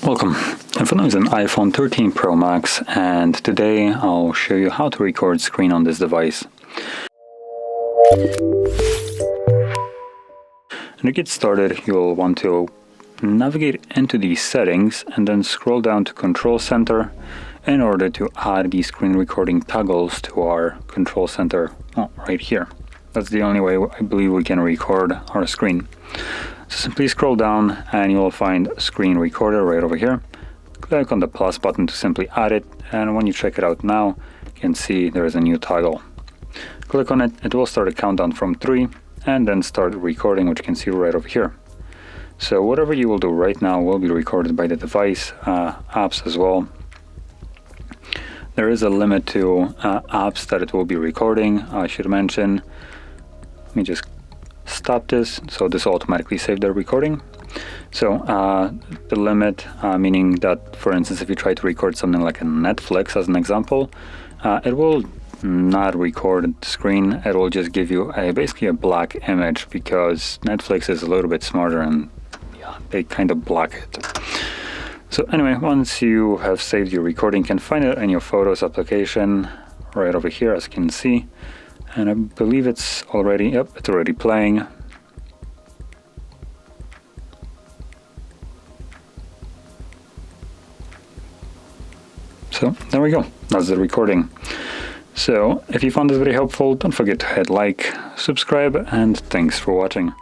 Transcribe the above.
Welcome. iPhone is an iPhone 13 Pro Max, and today I'll show you how to record screen on this device. And to get started, you'll want to navigate into the settings and then scroll down to Control Center in order to add the screen recording toggles to our Control Center right here. That's the only way I believe we can record our screen. So simply scroll down and you'll find Screen Recorder right over here. Click on the plus button to simply add it, and when you check it out now, you can see there is a new toggle. Click on it, it will start a countdown from 3 and then start recording, which you can see right over here. So whatever you will do right now will be recorded by the device, apps as well. There is a limit to apps that it will be recording, I should mention. Let me just stop this, so this will automatically save the recording. So the limit, meaning that, for instance, if you try to record something like a Netflix as an example, it will not record the screen. It will just give you basically a black image, because Netflix is a little bit smarter and they kind of block it. So anyway, once you have saved your recording, you can find it in your Photos application right over here, as you can see. And I believe it's already, it's already playing. So there we go, that's the recording. So if you found this video helpful, don't forget to hit like, subscribe, and thanks for watching.